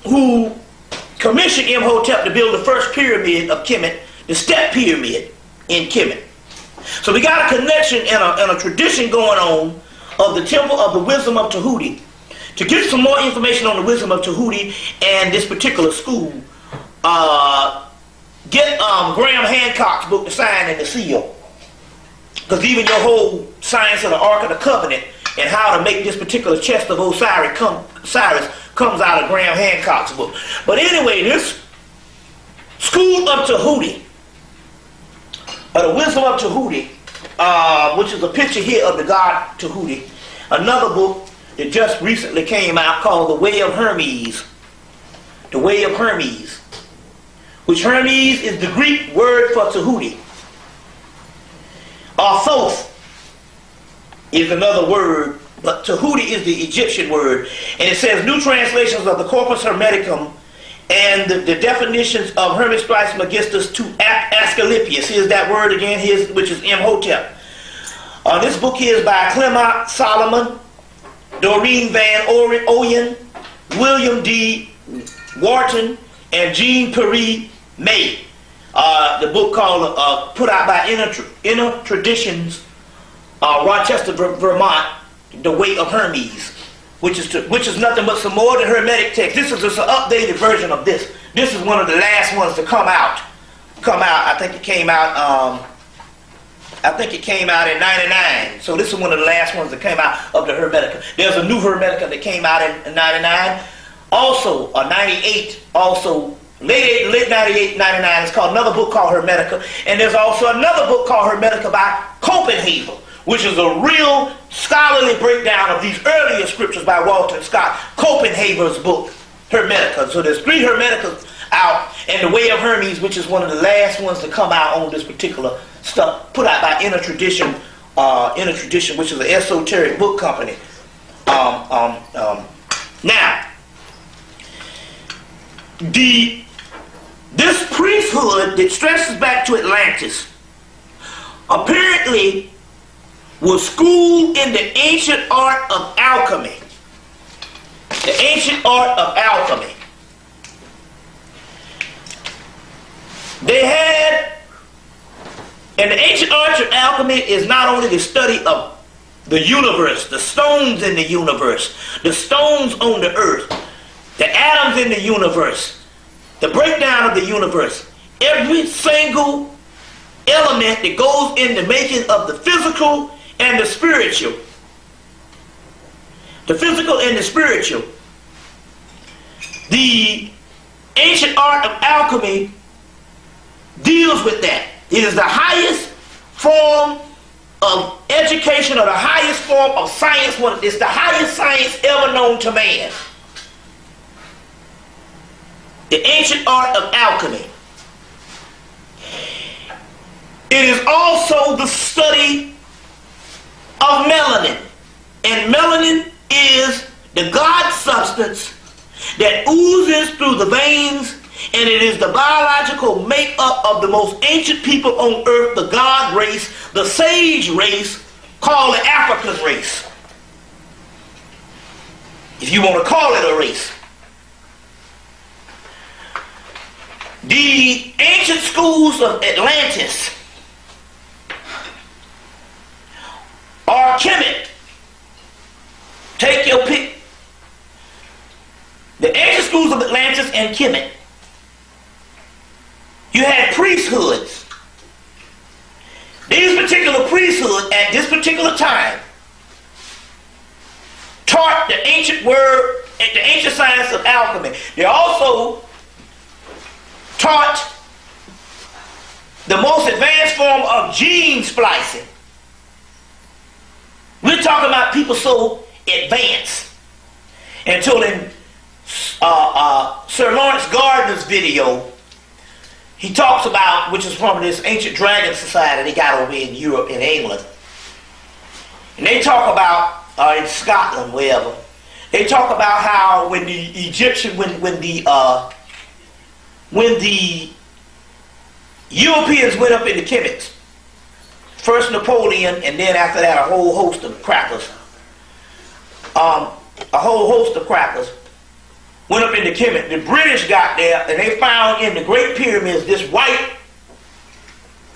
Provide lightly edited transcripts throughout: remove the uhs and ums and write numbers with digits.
who commissioned Imhotep to build the first pyramid of Kemet, the Step Pyramid in Kemet. So we got a connection and a tradition going on of the Temple of the Wisdom of Tahuti. To get some more information on the Wisdom of Tahuti and this particular school, get Graham Hancock's book, The Sign and the Seal. Because even your whole science of the Ark of the Covenant and how to make this particular chest of Osiris comes out of Graham Hancock's book. But anyway, this School of Tahuti, or the Wisdom of Tahuti, which is a picture here of the god Tahuti. Another book that just recently came out called The Way of Hermes. The Way of Hermes. Which Hermes is the Greek word for Tahuti. Thoth is another word, but Tahuti is the Egyptian word. And it says new translations of the Corpus Hermeticum and the definitions of Hermes Trismegistus to Asclepius. Here's that word again, which is Imhotep. This book here is by Clement Solomon, Doreen Van Oyen, William D. Wharton, and Jean Pierre May. The book called, put out by Inner Traditions, Rochester, Vermont, The Way of Hermes, which is nothing but some more than Hermetic text. This is just an updated version of this. This is one of the last ones to come out. I think it came out. I think it came out in '99. So this is one of the last ones that came out of the Hermetica. There's a new Hermetica that came out in '99. Also, '98. Also. Late 98, 99, it's called another book called Hermetica, and there's also another book called Hermetica by Copenhagen, which is a real scholarly breakdown of these earlier scriptures by Walter Scott. Copenhagen's book, Hermetica. So there's 3 Hermeticas out, and The Way of Hermes, which is one of the last ones to come out on this particular stuff, put out by Inner Tradition, which is an esoteric book company. Now, this priesthood that stretches back to Atlantis apparently was schooled in the ancient art of alchemy. The ancient art of alchemy. They had, and the ancient art of alchemy is not only the study of the universe, the stones in the universe, the stones on the earth, the atoms in the universe, the breakdown of the universe, every single element that goes in the making of the physical and the spiritual. The physical and the spiritual. The ancient art of alchemy deals with that. It is the highest form of education, or the highest form of science. It's the highest science ever known to man. The ancient art of alchemy. It is also the study of melanin. And melanin is the God substance that oozes through the veins, and it is the biological makeup of the most ancient people on earth, the God race, the sage race, called the African race. If you want to call it a race. The ancient schools of Atlantis are Kemet. Take your pick. The ancient schools of Atlantis and Kemet. You had priesthoods. These particular priesthoods at this particular time taught the ancient word, the ancient science of alchemy. They also taught the most advanced form of gene splicing. We're talking about people so advanced. Until in Sir Lawrence Gardner's video, he talks about, which is from this ancient dragon society they got over in Europe and England. And they talk about, in Scotland, wherever, they talk about how when the Egyptian, when the Europeans went up into Kemet, first Napoleon, and then after that a whole host of crackers, a whole host of crackers, went up into Hemmitt. The British got there and they found in the Great Pyramids this white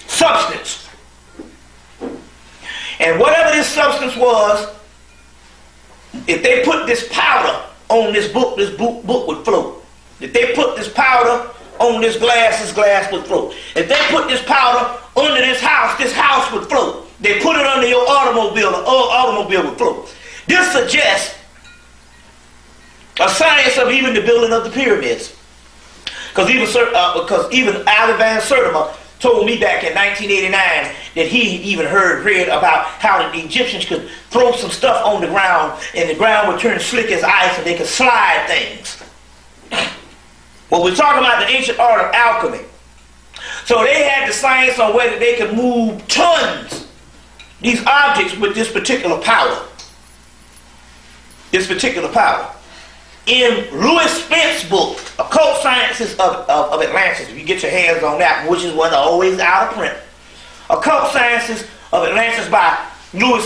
substance. And whatever this substance was, if they put this powder on this book would float. If they put this powder on this glass would float. If they put this powder under this house would float. They put it under your automobile, the automobile would float. This suggests a science of even the building of the pyramids. Because even Alvin Van Sertima told me back in 1989 that he even read about how the Egyptians could throw some stuff on the ground and the ground would turn slick as ice and they could slide things. Well, we're talking about the ancient art of alchemy. So they had the science on whether they could move tons, these objects, with this particular powder. This particular powder. In Louis Spence's book, Occult Sciences of Atlantis, if you get your hands on that, which is one always out of print. Occult Sciences of Atlantis by Louis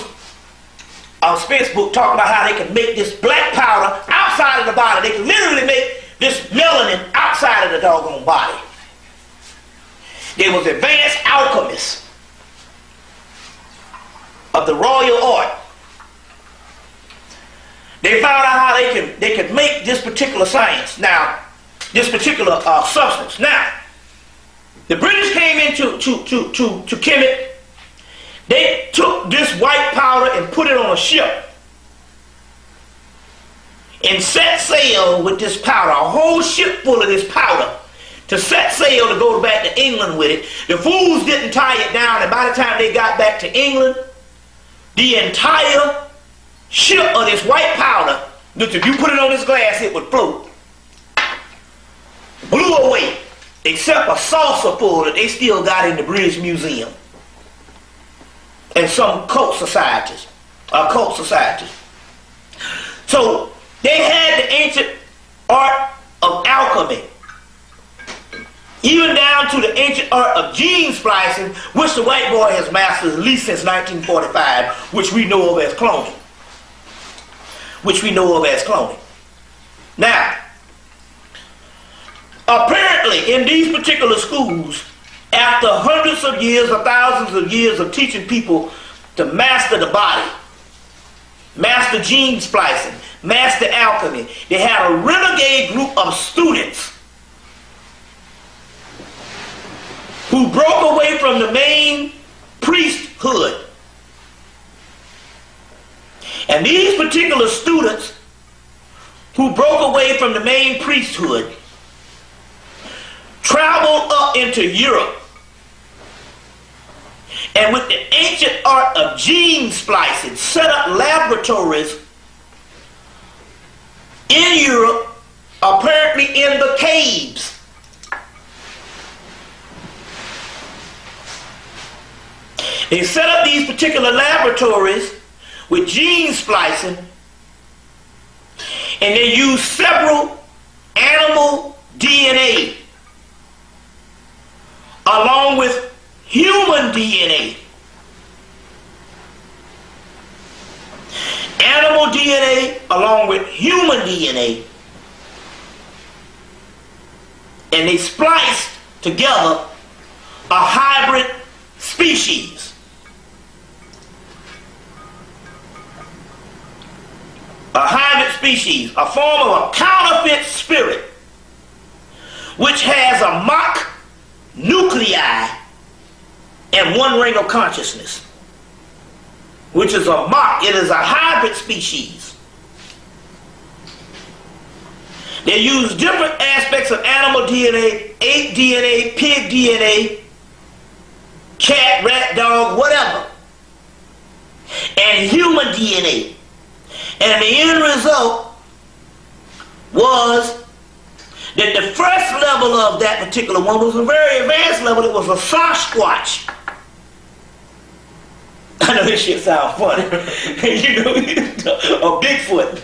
Spence's book, talking about how they can make this black powder outside of the body. They can literally make this melanin outside of the doggone body. There was advanced alchemists of the royal art. They found out how they could make this particular science. Now, this particular substance. Now, the British came into to Hemmitt. They took this white powder and put it on a ship and set sail with this powder, a whole ship full of this powder, to set sail to go back to England with it. The fools didn't tie it down, and by the time they got back to England, the entire ship of this white powder, that if you put it on this glass, it would float, blew away, except a saucer full that they still got in the British Museum and some occult societies. So they had the ancient art of alchemy, even down to the ancient art of gene splicing, which the white boy has mastered at least since 1945, which we know of as cloning. Now, apparently in these particular schools, after hundreds of years or thousands of years of teaching people to master the body, master gene splicing, master alchemy, they had a renegade group of students who broke away from the main priesthood. And these particular students who broke away from the main priesthood traveled up into Europe, and with the ancient art of gene splicing set up laboratories in Europe, apparently in the caves. They set up these particular laboratories with gene splicing, and they used several animal DNA along with human DNA. Animal DNA along with human DNA, and they spliced together a hybrid species. A hybrid species, a form of a counterfeit spirit, which has a mock nuclei and one ring of consciousness, which is a mock. It is a hybrid species. They use different aspects of animal DNA, ape DNA, pig DNA, cat, rat, dog, whatever, and human DNA. And the end result was that the first level of that particular one was a very advanced level. It was a Sasquatch. I know this shit sounds funny. You know, a Bigfoot.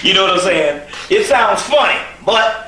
You know what I'm saying? It sounds funny, but